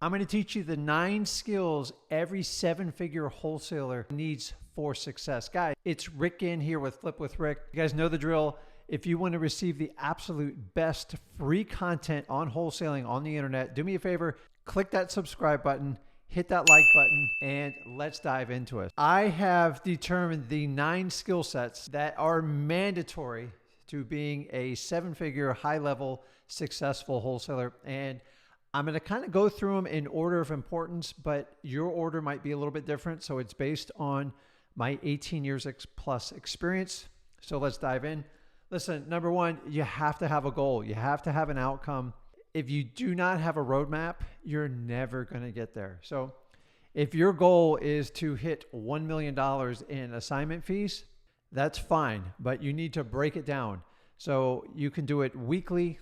I'm going to teach you the 9 skills every 7-figure wholesaler needs for success. Guys, it's Rick Ginn here with Flip with Rick. You guys know the drill. If you want to receive the absolute best free content on wholesaling on the internet, do me a favor, click that subscribe button, hit that like button, and let's dive into it. I have determined the 9 skill sets that are mandatory to being a 7-figure, high-level, successful wholesaler. And I'm going to kind of go through them in order of importance, but your order might be a little bit different. So it's based on my 18 years plus experience. So let's dive in. Listen, number 1, you have to have a goal. You have to have an outcome. If you do not have a roadmap, you're never going to get there. So if your goal is to hit $1 million in assignment fees, that's fine, but you need to break it down. So you can do it weekly,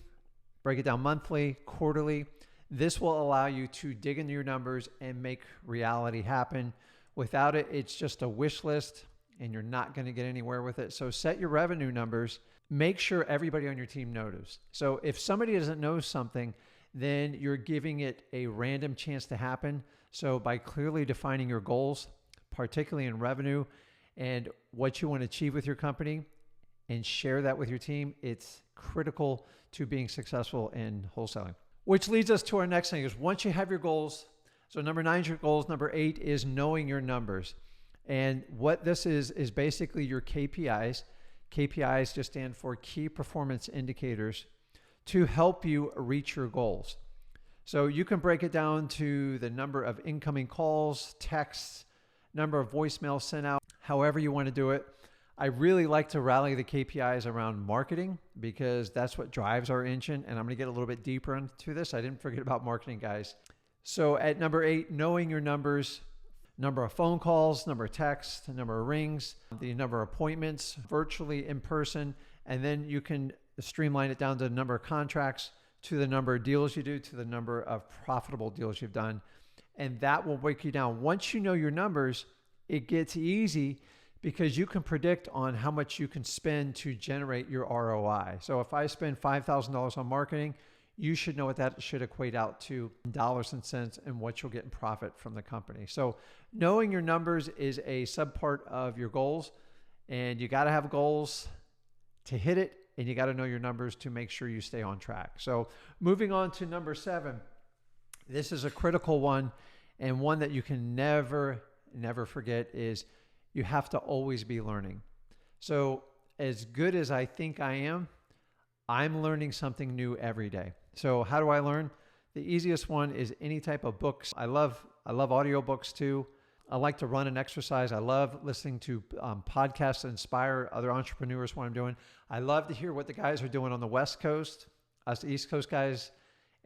break it down monthly, quarterly. This will allow you to dig into your numbers and make reality happen. Without it, it's just a wish list and you're not going to get anywhere with it. So set your revenue numbers. Make sure everybody on your team knows. So if somebody doesn't know something, then you're giving it a random chance to happen. So by clearly defining your goals, particularly in revenue and what you want to achieve with your company, and share that with your team, it's critical to being successful in wholesaling. Which leads us to our next thing is once you have your goals, so number 9 is your goals, number 8 is knowing your numbers. And what this is basically your KPIs. KPIs just stand for key performance indicators to help you reach your goals. So you can break it down to the number of incoming calls, texts, number of voicemails sent out, however you want to do it. I really like to rally the KPIs around marketing because that's what drives our engine. And I'm going to get a little bit deeper into this. I didn't forget about marketing, guys. So at number 8, knowing your numbers, number of phone calls, number of texts, number of rings, the number of appointments, virtually in person. And then you can streamline it down to the number of contracts, to the number of deals you do, to the number of profitable deals you've done. And that will break you down. Once you know your numbers, it gets easy because you can predict on how much you can spend to generate your ROI. So if I spend $5,000 on marketing, you should know what that should equate out to in dollars and cents and what you'll get in profit from the company. So knowing your numbers is a subpart of your goals, and you got to have goals to hit it, and you got to know your numbers to make sure you stay on track. So moving on to number 7, this is a critical one, and one that you can never forget is you have to always be learning. So as good as I think I am, I'm learning something new every day. So how do I learn? The easiest one is any type of books. I love audiobooks too. I like to run and exercise. I love listening to podcasts that inspire other entrepreneurs what I'm doing. I love to hear what the guys are doing on the West Coast, us East Coast guys,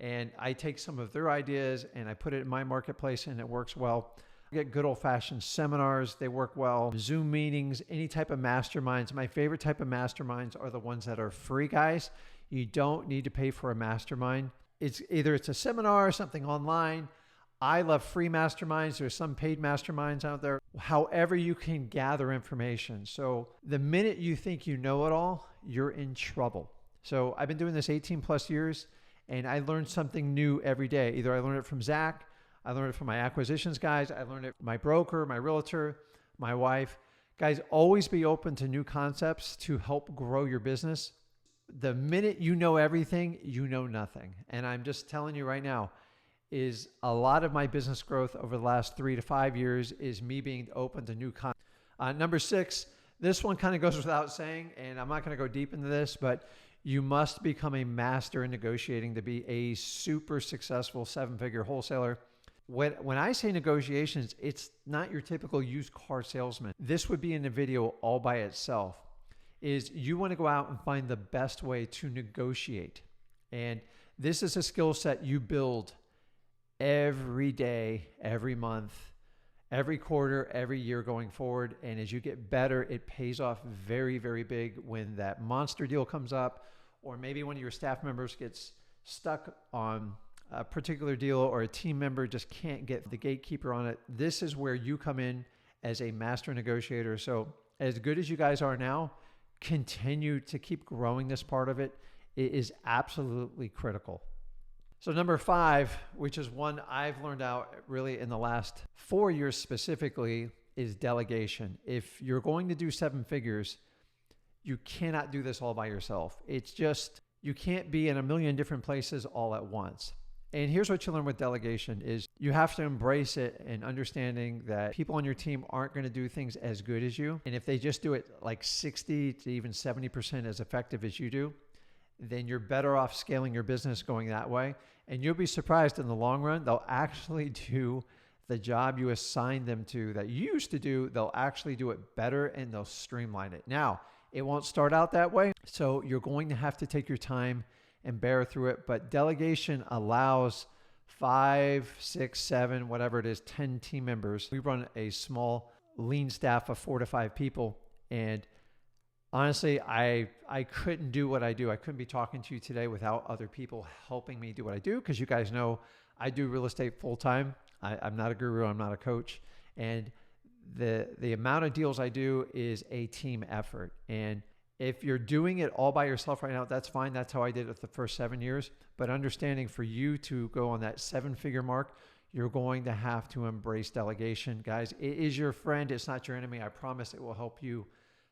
and I take some of their ideas and I put it in my marketplace and it works well. I get good old-fashioned seminars. They work well. Zoom meetings, any type of masterminds. My favorite type of masterminds are the ones that are free, guys. You don't need to pay for a mastermind. It's a seminar or something online. I love free masterminds. There's some paid masterminds out there. However you can gather information. So the minute you think you know it all, you're in trouble. So I've been doing this 18 plus years and I learn something new every day. Either I learn it from Zach, I learned it from my acquisitions guys. I learned it from my broker, my realtor, my wife. Guys, always be open to new concepts to help grow your business. The minute you know everything, you know nothing. And I'm just telling you right now, is a lot of my business growth over the last 3 to 5 years is me being open to new content. Number 6, this one kind of goes without saying, and I'm not going to go deep into this, but you must become a master in negotiating to be a super successful 7-figure wholesaler. When I say negotiations, it's not your typical used car salesman. This would be in a video all by itself. Is you want to go out and find the best way to negotiate. And this is a skill set you build every day, every month, every quarter, every year going forward. And as you get better, it pays off very, very big when that monster deal comes up, or maybe one of your staff members gets stuck on a particular deal, or a team member just can't get the gatekeeper on it. This is where you come in as a master negotiator. So as good as you guys are now, continue to keep growing this part of it. It is absolutely critical. So number 5, which is one I've learned out really in the last 4 years specifically, is delegation. If you're going to do 7 figures, you cannot do this all by yourself. It's just, you can't be in a million different places all at once. And here's what you learn with delegation is you have to embrace it and understanding that people on your team aren't going to do things as good as you. And if they just do it like 60 to even 70% as effective as you do, then you're better off scaling your business going that way. And you'll be surprised in the long run, they'll actually do the job you assigned them to that you used to do. They'll actually do it better and they'll streamline it. Now, it won't start out that way. So you're going to have to take your time and bear through it. But delegation allows 5, 6, 7, whatever it is, 10 team members. We run a small lean staff of 4 to 5 people. And honestly, I couldn't do what I do. I couldn't be talking to you today without other people helping me do what I do. Because you guys know I do real estate full time. I'm not a guru. I'm not a coach. And the amount of deals I do is a team effort. And if you're doing it all by yourself right now, that's fine. That's how I did it the first 7 years. But understanding for you to go on that 7-figure mark, you're going to have to embrace delegation. Guys, it is your friend. It's not your enemy. I promise it will help you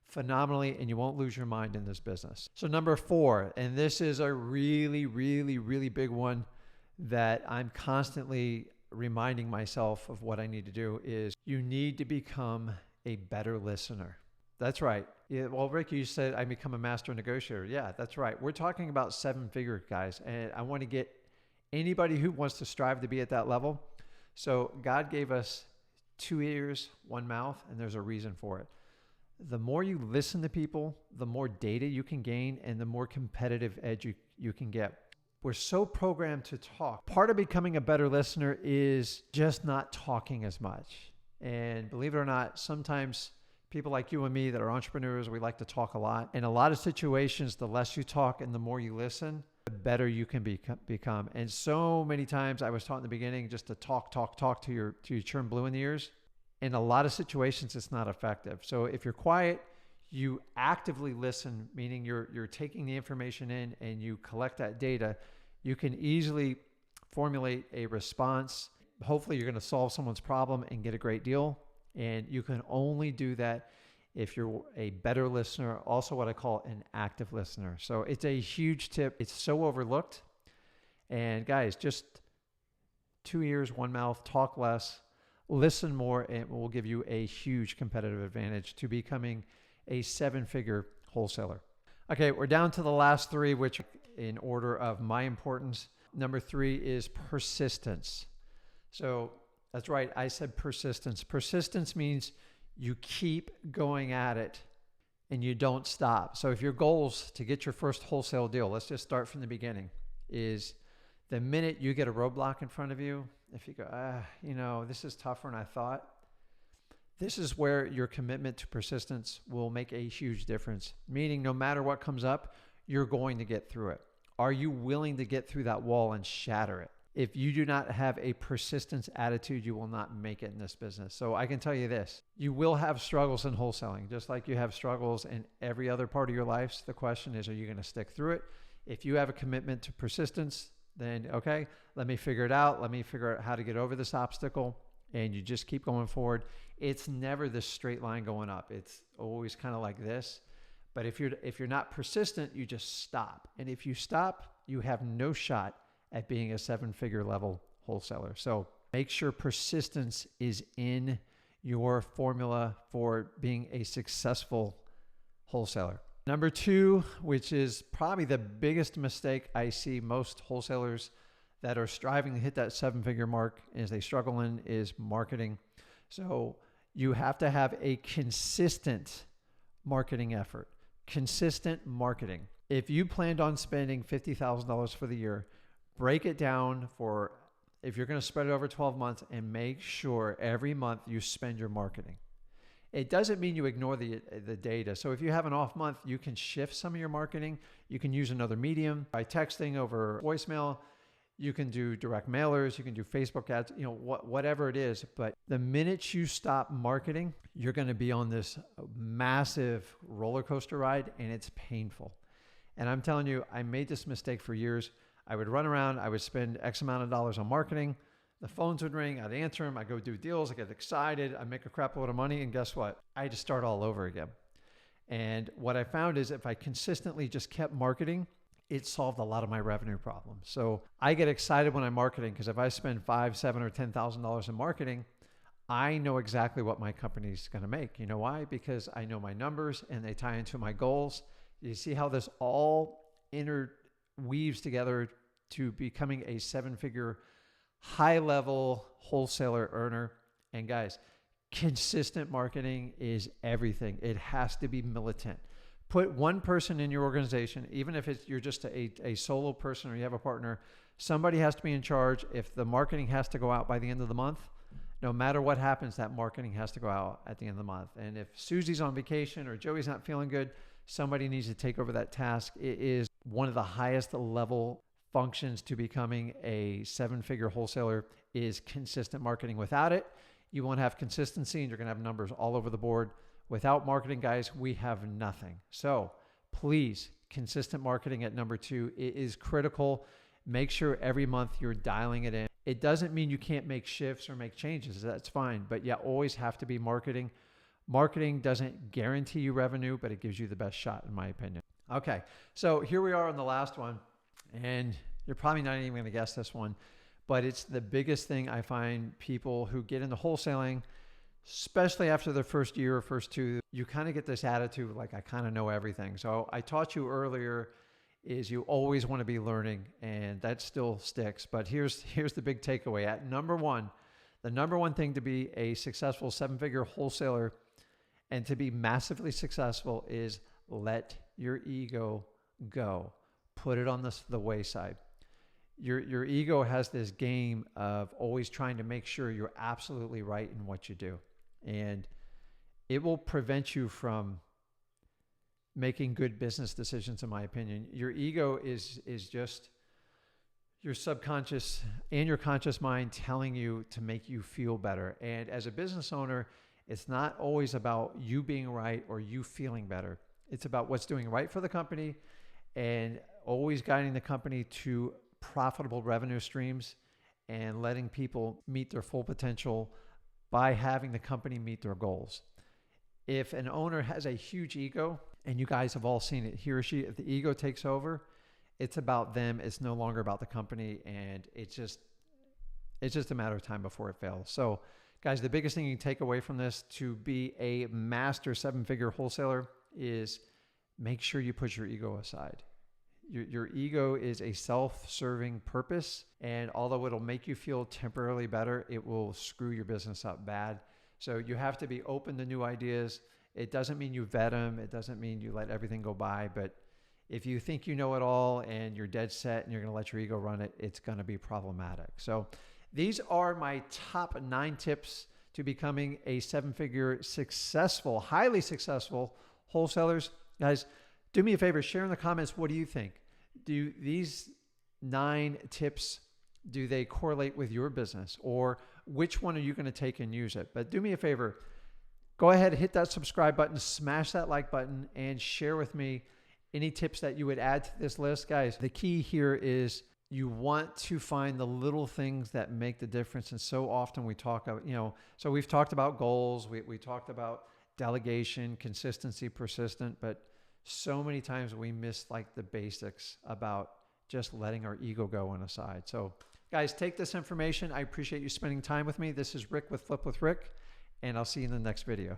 phenomenally and you won't lose your mind in this business. So number 4, and this is a really, really, really big one that I'm constantly reminding myself of what I need to do is you need to become a better listener. That's right. Yeah, well, Rick, you said I become a master negotiator. Yeah, that's right. We're talking about 7-figure guys. And I want to get anybody who wants to strive to be at that level. So God gave us 2 ears, 1 mouth, and there's a reason for it. The more you listen to people, the more data you can gain and the more competitive edge you can get. We're so programmed to talk. Part of becoming a better listener is just not talking as much. And believe it or not, sometimes people like you and me that are entrepreneurs, we like to talk a lot. In a lot of situations, the less you talk and the more you listen, the better you can become. And so many times I was taught in the beginning just to talk till you turn blue in the ears. In a lot of situations, it's not effective. So if you're quiet, you actively listen, meaning you're taking the information in and you collect that data, you can easily formulate a response. Hopefully you're going to solve someone's problem and get a great deal. And you can only do that if you're a better listener, also what I call an active listener. So it's a huge tip. It's so overlooked. And guys, just 2 ears, 1 mouth, talk less, listen more, and it will give you a huge competitive advantage to becoming a 7-figure wholesaler. Okay, we're down to the last 3, which in order of my importance. Number 3 is persistence. So that's right, I said persistence. Persistence means you keep going at it and you don't stop. So if your goals to get your first wholesale deal, let's just start from the beginning, is the minute you get a roadblock in front of you, if you go, this is tougher than I thought, this is where your commitment to persistence will make a huge difference. Meaning no matter what comes up, you're going to get through it. Are you willing to get through that wall and shatter it? If you do not have a persistence attitude, you will not make it in this business. So I can tell you this, you will have struggles in wholesaling, just like you have struggles in every other part of your life. So the question is, are you going to stick through it? If you have a commitment to persistence, then okay, let me figure it out. Let me figure out how to get over this obstacle. And you just keep going forward. It's never this straight line going up. It's always kind of like this. But if you're not persistent, you just stop. And if you stop, you have no shot at being a 7-figure level wholesaler. So make sure persistence is in your formula for being a successful wholesaler. Number 2, which is probably the biggest mistake I see most wholesalers that are striving to hit that 7-figure mark as they struggle in, is marketing. So you have to have a consistent marketing effort. Consistent marketing. If you planned on spending $50,000 for the year, break it down for, if you're going to spread it over 12 months, and make sure every month you spend your marketing. It doesn't mean you ignore the data. So if you have an off month, you can shift some of your marketing. You can use another medium by texting over voicemail. You can do direct mailers. You can do Facebook ads, whatever it is. But the minute you stop marketing, you're going to be on this massive roller coaster ride, and it's painful. And I'm telling you, I made this mistake for years. I would run around, I would spend X amount of dollars on marketing. The phones would ring, I'd answer them, I'd go do deals, I get excited, I make a crap load of money, and guess what? I had to start all over again. And what I found is if I consistently just kept marketing, it solved a lot of my revenue problems. So I get excited when I'm marketing because if I spend $5,000, $7,000, or $10,000 in marketing, I know exactly what my company's going to make. You know why? Because I know my numbers and they tie into my goals. You see how this all interweaves together to becoming a 7-figure, high-level wholesaler earner. And guys, consistent marketing is everything. It has to be militant. Put one person in your organization, even if you're just a solo person or you have a partner, somebody has to be in charge. If the marketing has to go out by the end of the month, no matter what happens, that marketing has to go out at the end of the month. And if Susie's on vacation or Joey's not feeling good, somebody needs to take over that task. It is one of the highest level functions to becoming a 7-figure wholesaler is consistent marketing. Without it, you won't have consistency and you're going to have numbers all over the board. Without marketing, guys, we have nothing. So please, consistent marketing at number 2. It is critical. Make sure every month you're dialing it in. It doesn't mean you can't make shifts or make changes. That's fine. But you always have to be marketing. Marketing doesn't guarantee you revenue, but it gives you the best shot, in my opinion. Okay, so here we are on the last one. And you're probably not even going to guess this one, but it's the biggest thing I find people who get into wholesaling, especially after their first year or first 2, you kind of get this attitude like, I kind of know everything. So I taught you earlier is you always want to be learning, and that still sticks. But here's the big takeaway. At number 1, the number 1 thing to be a successful 7-figure wholesaler and to be massively successful is let your ego go. Put it on the wayside. Your ego has this game of always trying to make sure you're absolutely right in what you do. And it will prevent you from making good business decisions, in my opinion. Your ego is just your subconscious and your conscious mind telling you to make you feel better. And as a business owner, it's not always about you being right or you feeling better. It's about what's doing right for the company and always guiding the company to profitable revenue streams and letting people meet their full potential by having the company meet their goals. If an owner has a huge ego, and you guys have all seen it, he or she, if the ego takes over, it's about them. It's no longer about the company, and it's just a matter of time before it fails. So guys, the biggest thing you can take away from this to be a master 7-figure wholesaler is make sure you put your ego aside. Your ego is a self-serving purpose, and although it'll make you feel temporarily better, it will screw your business up bad. So you have to be open to new ideas. It doesn't mean you vet them. It doesn't mean you let everything go by. But if you think you know it all and you're dead set and you're going to let your ego run it, it's going to be problematic. So these are my top 9 tips to becoming a 7-figure successful, highly successful wholesalers. Guys, do me a favor, share in the comments, what do you think? Do these 9 tips, do they correlate with your business? Or which one are you going to take and use it? But do me a favor, go ahead, hit that subscribe button, smash that like button, and share with me any tips that you would add to this list. Guys, the key here is you want to find the little things that make the difference. And so often we talk about, so we've talked about goals, we talked about delegation, consistency, persistent, but so many times we miss like the basics about just letting our ego go on aside. So guys, take this information. I appreciate you spending time with me. This is Rick with Flip with Rick, and I'll see you in the next video.